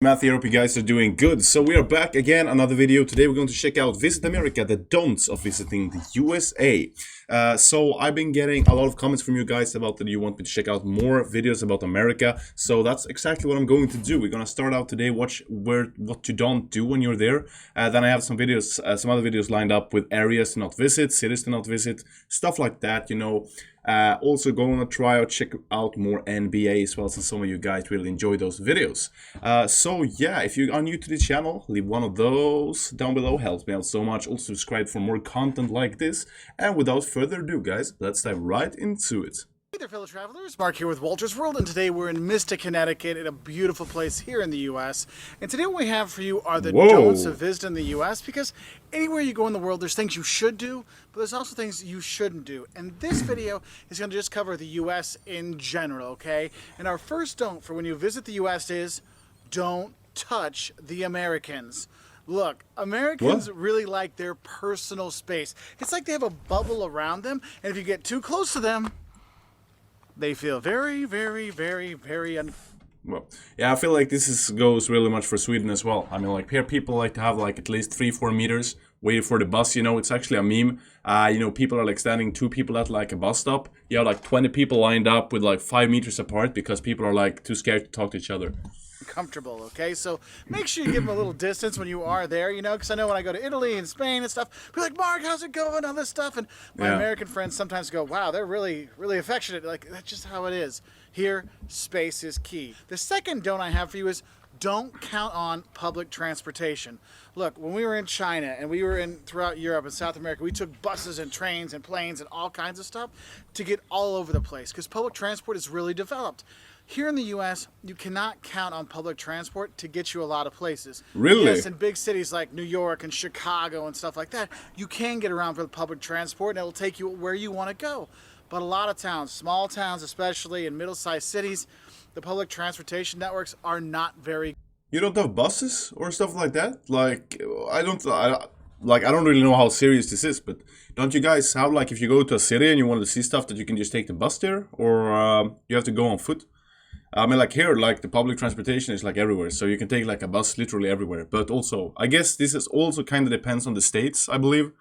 Matt here. Hope you guys are doing good. So we are back again, another video. Today we're going to check out Visit America, the don'ts of visiting the USA. So I've been getting a lot of comments from you guys about that you want me to check out more videos about America. So that's exactly what I'm going to do. We're going to start out today, watch what you don't do when you're there. Then I have some videos, some other videos lined up with areas to not visit, cities to not visit, stuff like that, you know. Also going to try out, check out more NBA as well, since some of you guys really enjoy those videos. So yeah, if you are new to the channel, leave one of those down below, helps me out so much. Also subscribe for more content like this. And without further ado, guys, let's dive right into it. Hey there, fellow travelers. Mark here with Walter's World, and today we're in Mystic, Connecticut, in a beautiful place here in the U.S. And today what we have for you are the don'ts of visiting the U.S. Because anywhere you go in the world, there's things you should do, but there's also things you shouldn't do. And this video is going to just cover the U.S. in general, okay? And our first don't for when you visit the U.S. is don't touch the Americans. Look, Americans really like their personal space. It's like they have a bubble around them, and if you get too close to them, they feel very, very, very, very well, yeah, I feel like this goes really much for Sweden as well. I mean, like, here people like to have like at least 3-4 meters waiting for the bus, you know. It's actually a meme. You know, people are like standing, 2 people at like a bus stop. You have like 20 people lined up with like 5 meters apart because people are like too scared to talk to each other. Comfortable, okay? So make sure you give them a little distance when you are there, you know, because I know when I go to Italy and Spain and stuff, be like, Mark, how's it going, all this stuff, and my American friends sometimes go, wow, they're really, really affectionate. Like, that's just how it is. Here, space is key. The second don't I have for you is don't count on public transportation. Look, when we were in China and we were throughout Europe and South America, we took buses and trains and planes and all kinds of stuff to get all over the place because public transport is really developed. Here in the U.S., you cannot count on public transport to get you a lot of places. Really? Yes, in big cities like New York and Chicago and stuff like that, you can get around with public transport and it'll take you where you want to go. But a lot of towns, small towns especially, and middle-sized cities, the public transportation networks are not very. You don't have buses or stuff like that? Like, I don't really know how serious this is, but don't you guys have, like, if you go to a city and you want to see stuff, that you can just take the bus there, or you have to go on foot? I mean, like, here, like, the public transportation is like everywhere, so you can take like a bus literally everywhere. But also, I guess this is also kind of depends on the states, I believe.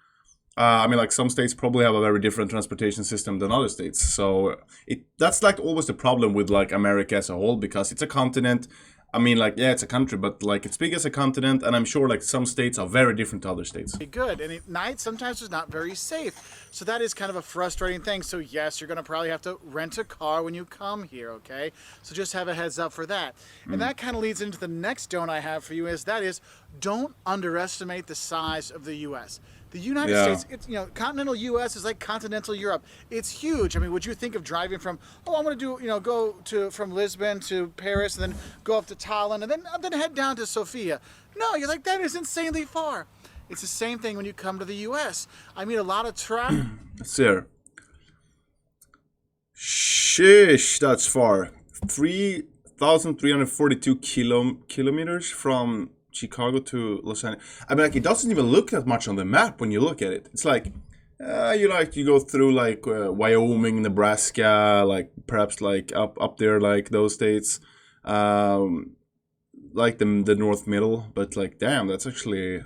I mean, like, some states probably have a very different transportation system than other states. So that's like always the problem with like America as a whole, because it's a continent. I mean, like, yeah, it's a country, but like it's big as a continent, and I'm sure like some states are very different to other states. Good, and at night sometimes it's not very safe, so that is kind of a frustrating thing. So yes, you're going to probably have to rent a car when you come here, okay? So just have a heads up for that. And that kind of leads into the next don't I have for you is don't underestimate the size of the U.S. The United States, it's, you know, continental U.S. is like continental Europe. It's huge. I mean, would you think of driving from, oh, I'm going to do, you know, from Lisbon to Paris and then go up to Tallinn and then head down to Sofia? No, you're like, that is insanely far. It's the same thing when you come to the U.S. I mean, a lot of traffic. Sir. Sheesh, that's far. 3,342 kilometers from Chicago to Los Angeles. I mean, like, it doesn't even look that much on the map when you look at it. It's like, you go through like Wyoming, Nebraska, like perhaps like up there, like those states, like the North Middle. But like, damn, that's actually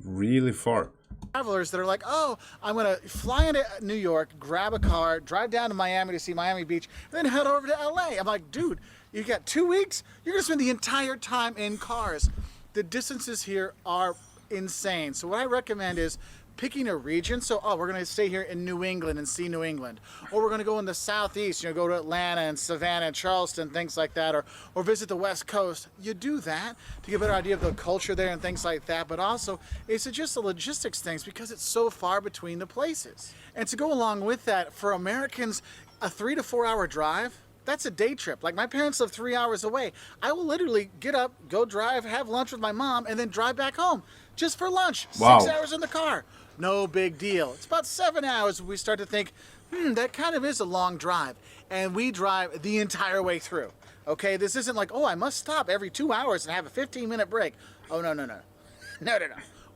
really far. Travelers that are like, oh, I'm going to fly into New York, grab a car, drive down to Miami to see Miami Beach, and then head over to LA. I'm like, dude, you got 2 weeks? You're going to spend the entire time in cars. The distances here are insane. So what I recommend is picking a region. So, oh, we're going to stay here in New England and see New England. Or we're going to go in the southeast, you know, go to Atlanta and Savannah and Charleston, things like that. Or visit the West Coast. You do that to get a better idea of the culture there and things like that. But also, it's just the logistics things because it's so far between the places. And to go along with that, for Americans, a 3 to 4 hour drive, that's a day trip. Like, my parents live 3 hours away. I will literally get up, go drive, have lunch with my mom, and then drive back home just for lunch. Wow. 6 hours in the car. No big deal. It's about 7 hours when we start to think, that kind of is a long drive. And we drive the entire way through. Okay, this isn't like, oh, I must stop every 2 hours and have a 15-minute break. Oh, no. No.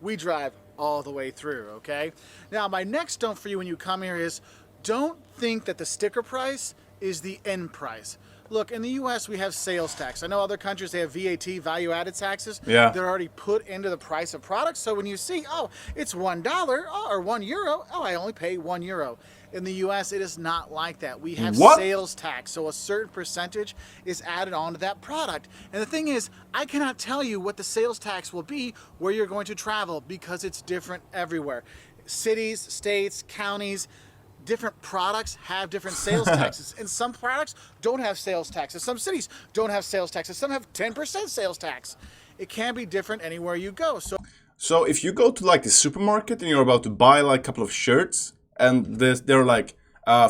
We drive all the way through, okay? Now, my next don't for you when you come here is don't think that the sticker price is the end price. Look, in the U.S., we have sales tax. I know other countries, they have VAT, value-added taxes. Yeah. They're already put into the price of products. So when you see, oh, it's $1 or €1, oh, I only pay €1. In the U.S., it is not like that. We have What? sales tax, so a certain percentage is added onto that product. And the thing is, I cannot tell you what the sales tax will be where you're going to travel because it's different everywhere. Cities, states, counties, different products have different sales taxes. And some products don't have sales taxes. Some cities don't have sales taxes. Some have 10% sales tax. It can be different anywhere you go. So if you go to like the supermarket and you're about to buy like a couple of shirts, and they're like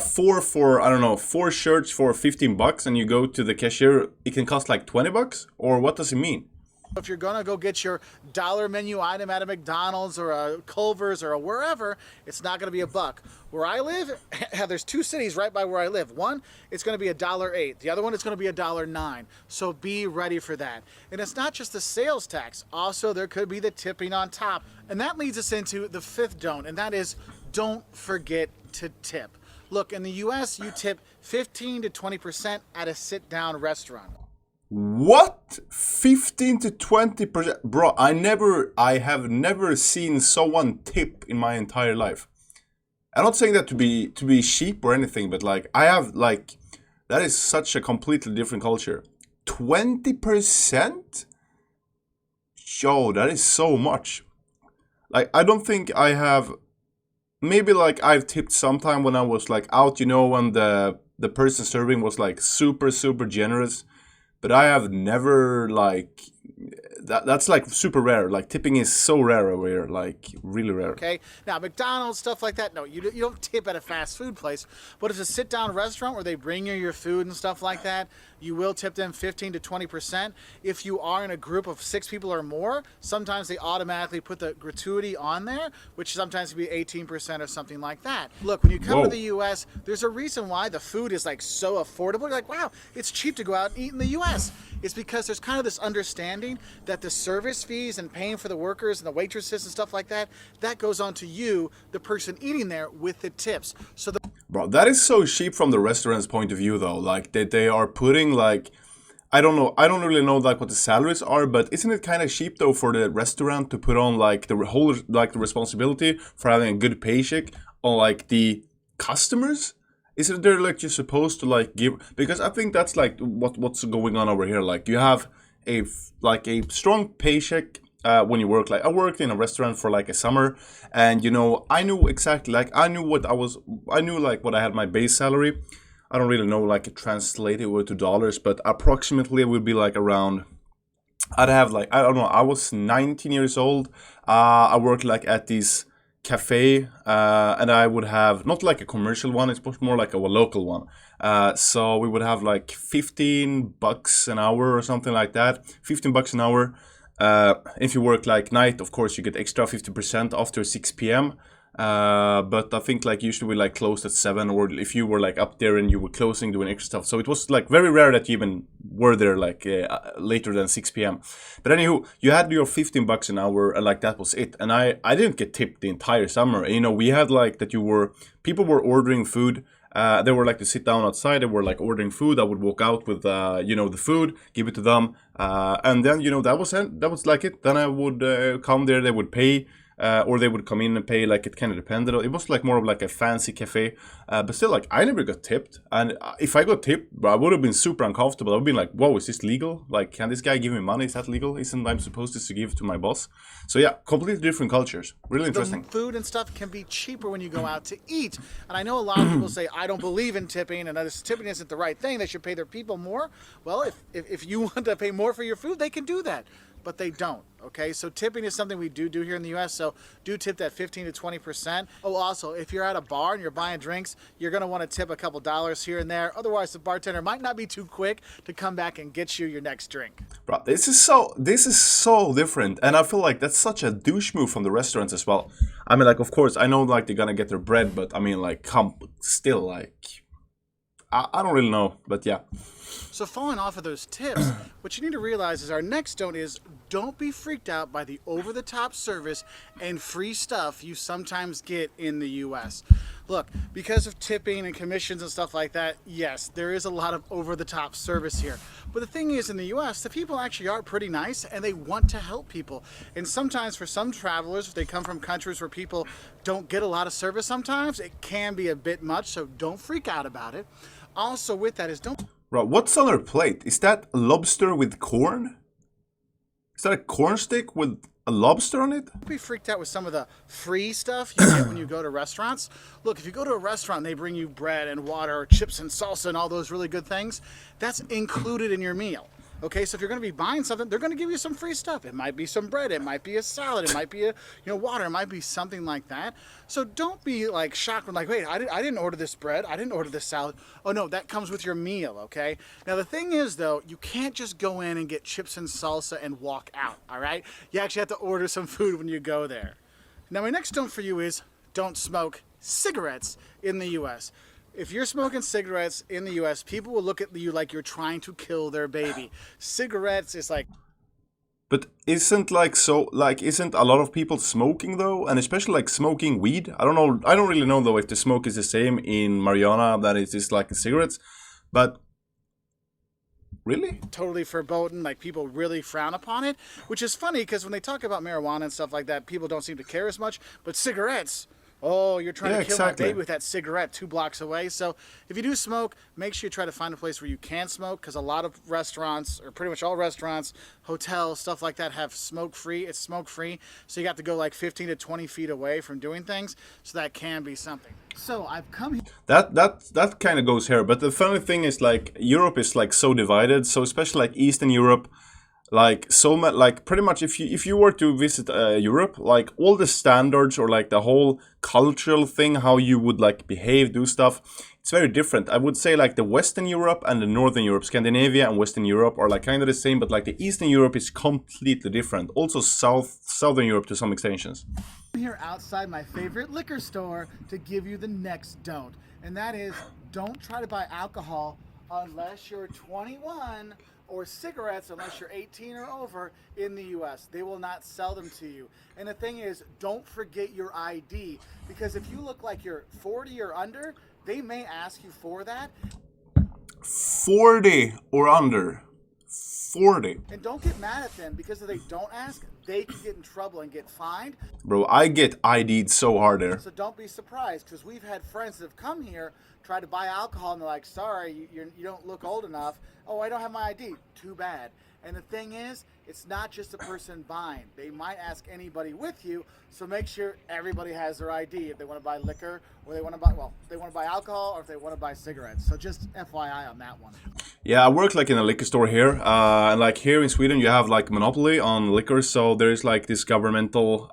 four shirts for $15, and you go to the cashier, it can cost like $20, or what does it mean? If you're gonna go get your dollar menu item at a McDonald's or a Culver's or a wherever, it's not gonna be $1. Where I live, there's 2 cities right by where I live. One, it's gonna be $1.08. The other one, it's gonna be $1.09. So be ready for that. And it's not just the sales tax. Also, there could be the tipping on top. And that leads us into the 5th don't, and that is don't forget to tip. Look, in the US, you tip 15 to 20% at a sit-down restaurant. What? 15 to 20%? Bro, I have never seen someone tip in my entire life. I'm not saying that to be cheap or anything, but like I have like that is such a completely different culture. 20%? Yo, that is so much. Like I don't think I have. Maybe like I've tipped sometime when I was like out, when the person serving was like super generous. But I have never like that's like super rare. Like tipping is so rare over here, like really rare. Okay. Now McDonald's, stuff like that. No, you don't tip at a fast food place. But it's a sit-down restaurant where they bring you your food and stuff like that. You will tip them 15 to 20%. If you are in a group of 6 people or more, sometimes they automatically put the gratuity on there, which sometimes can be 18% or something like that. Look, when you come to the U.S., there's a reason why the food is like so affordable. You're like, wow, it's cheap to go out and eat in the U.S. It's because there's kind of this understanding that the service fees and paying for the workers and the waitresses and stuff like that, that goes on to you, the person eating there, with the tips. So Bro, that is so cheap from the restaurant's point of view, though. Like they are putting like, I don't know, I don't really know like what the salaries are, but isn't it kind of cheap though for the restaurant to put on like the whole like the responsibility for having a good paycheck on like the customers? Isn't there like you're supposed to like give? Because I think that's like what's going on over here. Like you have a strong paycheck. When you work, like I worked in a restaurant for like a summer, and I knew exactly, like I knew like what I had my base salary. I don't really know like it translated over to dollars, but approximately it would be like around, I'd have like, I don't know, I was 19 years old. I worked like at this cafe, and I would have not like a commercial one, it's much more like a local one. So we would have like $15 an hour or something like that. $15 an hour. If you work like night, of course you get extra 50% after 6 p.m. But I think like usually we like closed at 7, or if you were like up there and you were closing doing extra stuff. So it was like very rare that you even were there like later than 6 p.m. But anywho, you had your $15 an hour, and like that was it. And I didn't get tipped the entire summer. We had like that people were ordering food. They were like to sit down outside. They were like ordering food. I would walk out with the food, give it to them, and then that was like it. Then I would come there. They would pay, or they would come in and pay. Like it kind of depended. It was like more of like a fancy cafe, but still like I never got tipped. And if I got tipped, I would have been super uncomfortable. I would have been like, whoa, is this legal? Like, can this guy give me money? Is that legal? Isn't I'm supposed to give to my boss? So yeah, completely different cultures. Really interesting. The food and stuff can be cheaper when you go out to eat. And I know a lot of people say, I don't believe in tipping, and this tipping isn't the right thing. They should pay their people more. Well, if you want to pay more for your food, they can do that. But they don't, okay? So tipping is something we do here in the U.S., so do tip that 15 to 20%. Oh, also, if you're at a bar and you're buying drinks, you're going to want to tip a couple dollars here and there. Otherwise, the bartender might not be too quick to come back and get you your next drink. Bro, this is so different, and I feel like that's such a douche move from the restaurants as well. I mean, like, of course, I know like they're gonna get their bread, but I mean, like, still, like, I don't really know, but yeah. So following off of those tips, what you need to realize is our next don't is don't be freaked out by the over-the-top service and free stuff you sometimes get in the US. Look, because of tipping and commissions and stuff like that, yes, there is a lot of over-the-top service here. But the thing is, in the US, the people actually are pretty nice and they want to help people. And sometimes for some travelers, if they come from countries where people don't get a lot of service sometimes, it can be a bit much, so don't freak out about it. Also with that is don't... Right, what's on her plate? Is that lobster with corn? Is that a corn stick with a lobster on it? Don't be freaked out with some of the free stuff you get when you go to restaurants. Look, if you go to a restaurant and they bring you bread and water or chips and salsa and all those really good things, that's included in your meal. Okay, so if you're going to be buying something, they're going to give you some free stuff. It might be some bread, it might be a salad, it might be a water, it might be something like that. So don't be like shocked when like, wait, I didn't order this bread, I didn't order this salad. Oh no, that comes with your meal, okay? Now the thing is though, you can't just go in and get chips and salsa and walk out, all right? You actually have to order some food when you go there. Now my next don't for you is don't smoke cigarettes in the US. If you're smoking cigarettes in the US, people will look at you like you're trying to kill their baby. Cigarettes is like... But isn't isn't a lot of people smoking though? And especially like smoking weed? I don't know, I don't really know though if the smoke is the same in marijuana that it is like in cigarettes. But really? Totally verboten, like people really frown upon it, which is funny because when they talk about marijuana and stuff like that, people don't seem to care as much. But cigarettes... oh, you're trying to kill my baby with that cigarette 2 blocks away. So if you do smoke, make sure you try to find a place where you can smoke, because a lot of restaurants, or pretty much all restaurants, hotels, stuff like that, have smoke-free. It's smoke-free, so you got to go like 15 to 20 feet away from doing things. So that can be something. So I've come here. That kind of goes here. But the funny thing is, like, Europe is like so divided. So especially like Eastern Europe, like so much, like pretty much if you were to visit Europe, like all the standards or like the whole cultural thing, how you would like behave, do stuff, it's very different. I would say like the Western Europe and the Northern Europe, Scandinavia and Western Europe are like kind of the same, but like the Eastern Europe is completely different. Also Southern Europe to some extensions. I'm here outside my favorite liquor store to give you the next don't, and that is don't try to buy alcohol unless you're 21, or cigarettes unless you're 18 or over in the US. They will not sell them to you. And the thing is, don't forget your ID, because if you look like you're 40 or under, they may ask you for that. 40 or under. 40. And don't get mad at them, because if they don't ask, they can get in trouble and get fined. Bro, I get ID'd so hard there. So don't be surprised, because we've had friends that have come here, try to buy alcohol, and they're like, sorry, you don't look old enough. Oh, I don't have my ID. Too bad. And the thing is, it's not just the person buying. They might ask anybody with you, so make sure everybody has their ID if they want to buy liquor, or they want to buy, well, if they want to buy alcohol, or if they want to buy cigarettes. So just FYI on that one. Yeah, I work like in a liquor store here, and like here in Sweden you have like monopoly on liquor, so there's like this governmental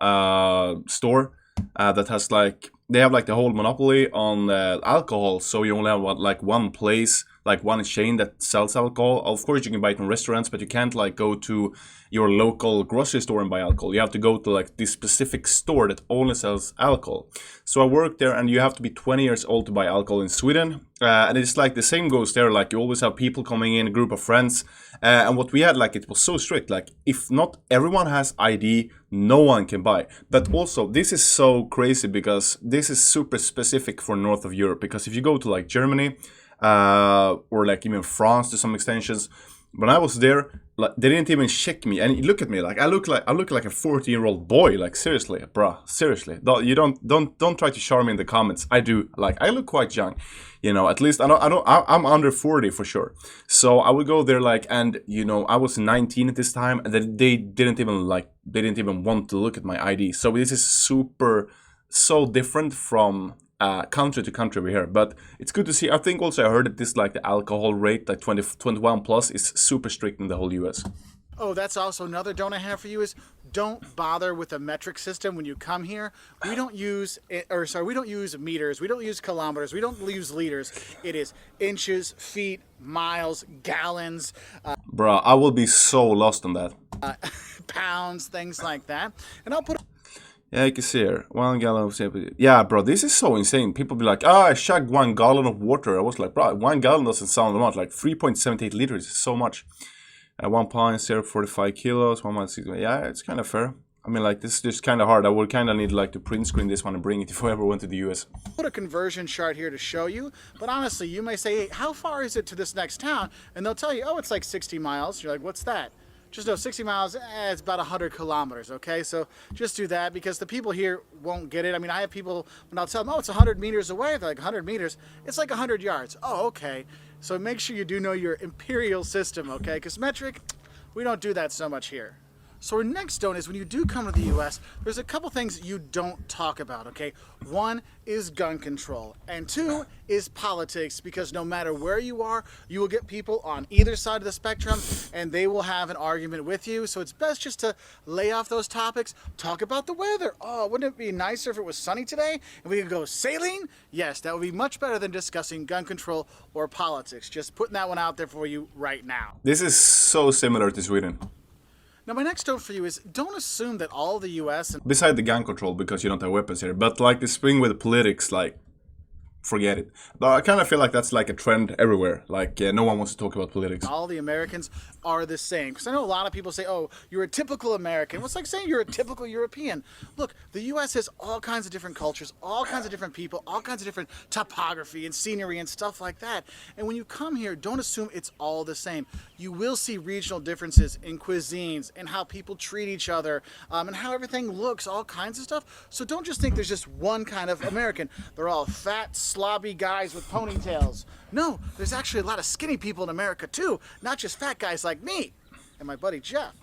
store that has like, they have like the whole monopoly on alcohol, so you only have like one place, like one chain that sells alcohol. Of course you can buy it in restaurants, but you can't like go to your local grocery store and buy alcohol. You have to go to like this specific store that only sells alcohol. So I work there, and you have to be 20 years old to buy alcohol in Sweden. And it's like the same goes there, like you always have people coming in, a group of friends. And what we had, like, it was so strict, like if not everyone has ID, no one can buy. But also this is so crazy, because this is super specific for north of Europe, because if you go to like Germany or like even France to some extensions, when I was there, like they didn't even check me, and look at me, like I look like a 14-year-old boy. Like seriously, bruh, seriously. Don't try to charm me in the comments. I do, like, I look quite young, you know. At least I'm under 40 for sure. So I would go there, like, and you know, I was 19 at this time, and they didn't even want to look at my ID. So this is so different from country to country over here, but it's good to see. I think also I heard that this, like, the alcohol rate, like 21 plus, is super strict in the whole US. Oh, that's also another don't I have for you is don't bother with a metric system when you come here. We don't use meters, we don't use kilometers, we don't use liters. It is inches, feet, miles, gallons. Bruh, I will be so lost on that. Pounds, things like that. And I'll put... Yeah, you can see here, 1 gallon of... Yeah, bro, this is so insane. People be like, I chugged 1 gallon of water. I was like, bro, 1 gallon doesn't sound much. Like 3.78 liters is so much. At 1 pound, 0.45 kilos, 1.6. Yeah, it's kind of fair. I mean, like, this is just kind of hard. I would kind of need like to print screen this one and bring it if I ever went to the US. Put a conversion chart here to show you, but honestly, you may say, hey, how far is it to this next town? And they'll tell you, oh, it's like 60 miles. You're like, what's that? Just know 60 miles, it's about 100 kilometers, okay? So just do that because the people here won't get it. I mean, I have people, when I'll tell them, oh, it's 100 meters away, they're like, 100 meters? It's like 100 yards. Oh, okay. So make sure you do know your imperial system, okay? Because metric, we don't do that so much here. So our next don't is when you do come to the US, there's a couple things you don't talk about, okay? One is gun control, and two is politics, because no matter where you are, you will get people on either side of the spectrum, and they will have an argument with you. So it's best just to lay off those topics, talk about the weather. Oh, wouldn't it be nicer if it was sunny today and we could go sailing? Yes, that would be much better than discussing gun control or politics. Just putting that one out there for you right now. This is so similar to Sweden. Now, my next note for you is don't assume that all the US and Beside the gun control, because you don't have weapons here, but like this thing with politics, like, forget it. But I kind of feel like that's like a trend everywhere. Like, no one wants to talk about politics. all the Americans are the same. Because I know a lot of people say, oh, you're a typical American. Well, it's like saying you're a typical European. Look, the U.S. has all kinds of different cultures, all kinds of different people, all kinds of different topography and scenery and stuff like that. And when you come here, don't assume it's all the same. You will see regional differences in cuisines and how people treat each other and how everything looks, all kinds of stuff. So don't just think there's just one kind of American. They're all fat, slobby guys with ponytails. No, there's actually a lot of skinny people in America too, not just fat guys like me and my buddy Jeff.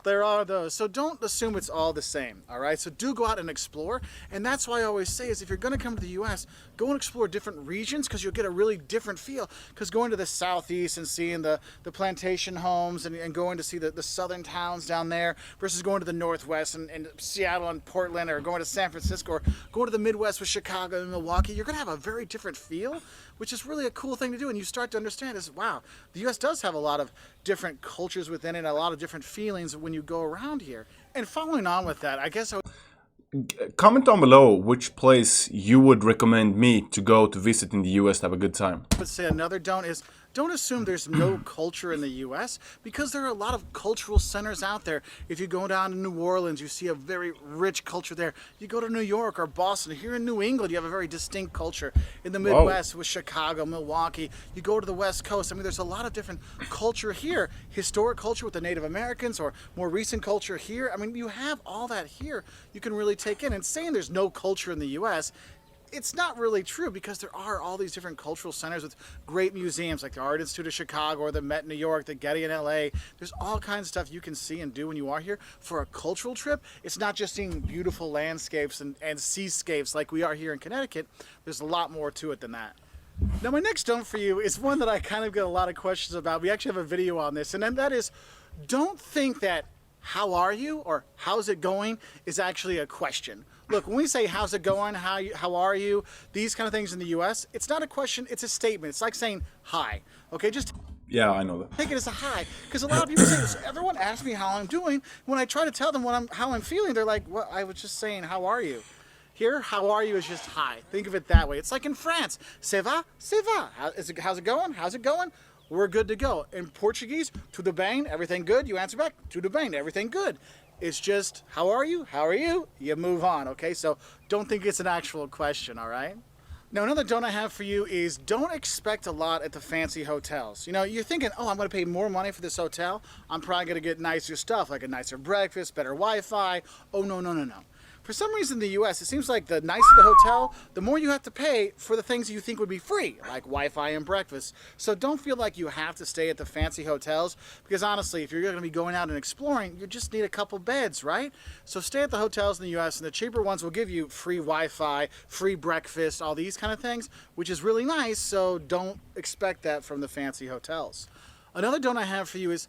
There are those. So don't assume it's all the same, all right? So do go out and explore. And that's why I always say is if you're going to come to the U.S., go and explore different regions because you'll get a really different feel. Because going to the southeast and seeing the plantation homes and going to see the southern towns down there versus going to the northwest and Seattle and Portland or going to San Francisco or going to the Midwest with Chicago and Milwaukee, you're going to have a very different feel, which is really a cool thing to do. And you start to understand is, wow, the U.S. does have a lot of different cultures within it, a lot of different feelings when you go around here. And following on with that, I guess I would Comment down below which place you would recommend me to go to visit in the US to have a good time. say another don't is don't assume there's no culture in the U.S. because there are a lot of cultural centers out there. If you go down to New Orleans, you see a very rich culture there. You go to New York or Boston. Here in New England, you have a very distinct culture. In the Midwest with Chicago, Milwaukee, you go to the West Coast. I mean, there's a lot of different culture here. Historic culture with the Native Americans or more recent culture here. I mean, you have all that here you can really take in. And saying there's no culture in the U.S., it's not really true because there are all these different cultural centers with great museums like the Art Institute of Chicago or the Met in New York, the Getty in LA. There's all kinds of stuff you can see and do when you are here. For a cultural trip, it's not just seeing beautiful landscapes and seascapes like we are here in Connecticut. There's a lot more to it than that. Now my next don't for you is one that I kind of get a lot of questions about. We actually have a video on this, and then that is, don't think that how are you or how's it going is actually a question. Look, when we say how's it going, how are you, these kind of things in the U.S., it's not a question, it's a statement. It's like saying hi, okay? Just Yeah, I know that. take it as a hi, because a lot of people say this. Everyone asks me how I'm doing. When I try to tell them how I'm feeling, they're like, well, I was just saying, how are you? Here, how are you is just hi. Think of it that way. It's like in France, ça va, ça va. How's it going? How's it going? We're good to go. In Portuguese, tudo bem, everything good? You answer back, tudo bem, everything good. It's just, how are you? How are you? You move on, okay? So don't think it's an actual question, all right? Now, another don't I have for you is don't expect a lot at the fancy hotels. You know, you're thinking, oh, I'm going to pay more money for this hotel. I'm probably going to get nicer stuff, like a nicer breakfast, better Wi-Fi. Oh, no, no, no, no. For some reason in the U.S., it seems like the nicer the hotel, the more you have to pay for the things you think would be free, like Wi-Fi and breakfast. So don't feel like you have to stay at the fancy hotels, because honestly, if you're going to be going out and exploring, you just need a couple beds, right? So stay at the hotels in the U.S., and the cheaper ones will give you free Wi-Fi, free breakfast, all these kind of things, which is really nice, so don't expect that from the fancy hotels. Another don't I have for you is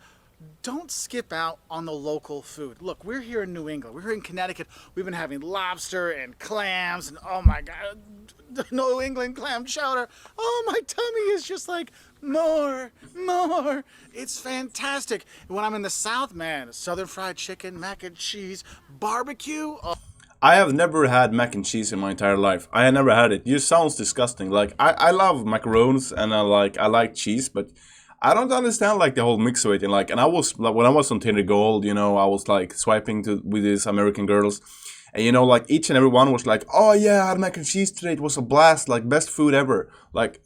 don't skip out on the local food. Look, we're here in New England. We're here in Connecticut. We've been having lobster and clams and oh my God, New England clam chowder. Oh, my tummy is just like, more. It's fantastic. And when I'm in the South, man, Southern fried chicken, mac and cheese, barbecue. Oh. I have never had mac and cheese in my entire life. I had never had it. It just sounds disgusting. Like I love macarons and I like cheese, but I don't understand like the whole mix of it. And like, and I was like, when I was on Tinder Gold, you know, I was like swiping to with these American girls, and you know, like each and every one was like, "Oh yeah, I had mac and cheese today. It was a blast. Like best food ever." Like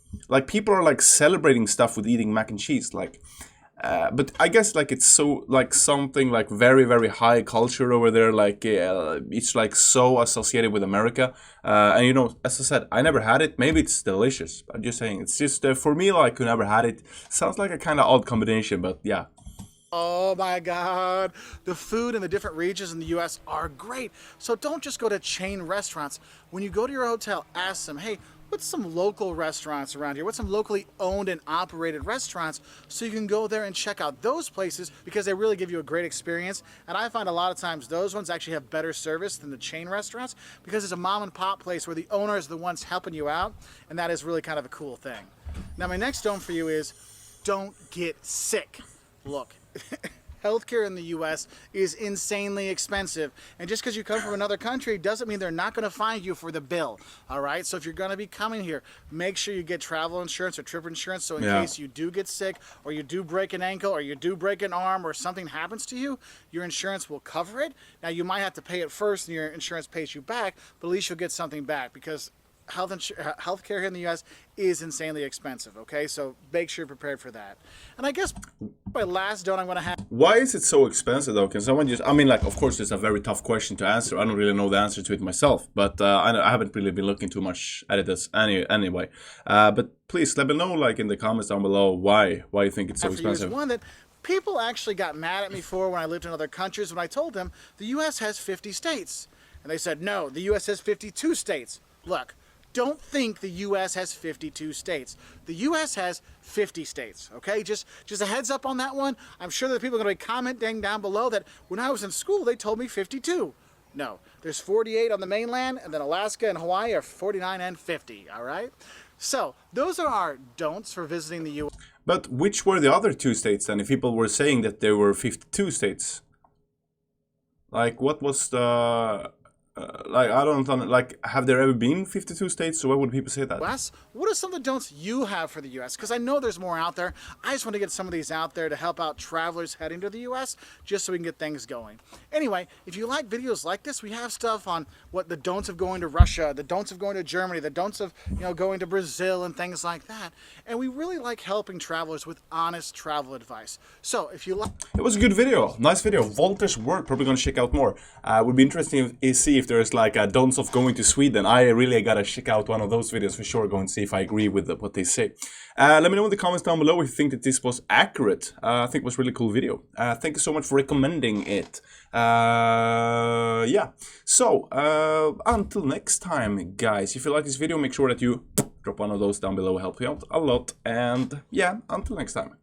people are like celebrating stuff with eating mac and cheese. Like, but I guess like it's so like something like very very high culture over there. Like it's like so associated with America. And you know, as I said, I never had it. Maybe it's delicious. I'm just saying, it's just for me like who never had it. Sounds like a kind of odd combination, but yeah. Oh my God. The food in the different regions in the US are great. So don't just go to chain restaurants. When you go to your hotel, ask them, hey, what's some local restaurants around here? What's some locally owned and operated restaurants? So you can go there and check out those places because they really give you a great experience. And I find a lot of times those ones actually have better service than the chain restaurants because it's a mom and pop place where the owner is the ones helping you out. And that is really kind of a cool thing. Now, my next don't for you is don't get sick. Look, healthcare in the US is insanely expensive. And just because you come from another country doesn't mean they're not going to find you for the bill. All right. So if you're going to be coming here, make sure you get travel insurance or trip insurance. So in case you do get sick or you do break an ankle or you do break an arm or something happens to you, your insurance will cover it. Now, you might have to pay it first and your insurance pays you back, but at least you'll get something back because healthcare here in the U.S. is insanely expensive, okay? So make sure you're prepared for that. And I guess my last don't I'm going to have... Why is it so expensive though? Can someone just... I mean, like, of course, it's a very tough question to answer. I don't really know the answer to it myself, but I haven't really been looking too much at it anyway. But please let me know, like, in the comments down below why you think it's so expensive. One that people actually got mad at me for when I lived in other countries when I told them the U.S. has 50 states. And they said, no, the U.S. has 52 states. Look, don't think the U.S. has 52 states. The U.S. has 50 states, okay? Just a heads up on that one. I'm sure that people are going to be commenting down below that when I was in school, they told me 52. No, there's 48 on the mainland, and then Alaska and Hawaii are 49 and 50, all right? So those are our don'ts for visiting the U.S. But which were the other two states then, if people were saying that there were 52 states? Like, what was the... like, I don't know, like, have there ever been 52 states? So why would people say that? Wes, what are some of the don'ts you have for the U.S.? Because I know there's more out there. I just want to get some of these out there to help out travelers heading to the U.S. just so we can get things going. Anyway, if you like videos like this, we have stuff on what the don'ts of going to Russia, the don'ts of going to Germany, the don'ts of, you know, going to Brazil and things like that. And we really like helping travelers with honest travel advice. So if you like... It was a good video. Nice video. Walter's work. Probably going to check out more. Would be interesting to see if there's like don'ts of going to Sweden. I really gotta check out one of those videos for sure. Go and see if I agree with what they say. Let me know in the comments down below if you think that this was accurate. I think it was a really cool video. Thank you so much for recommending it. Yeah. So until next time, guys. If you like this video, make sure that you drop one of those down below. Help me out a lot. And yeah, until next time.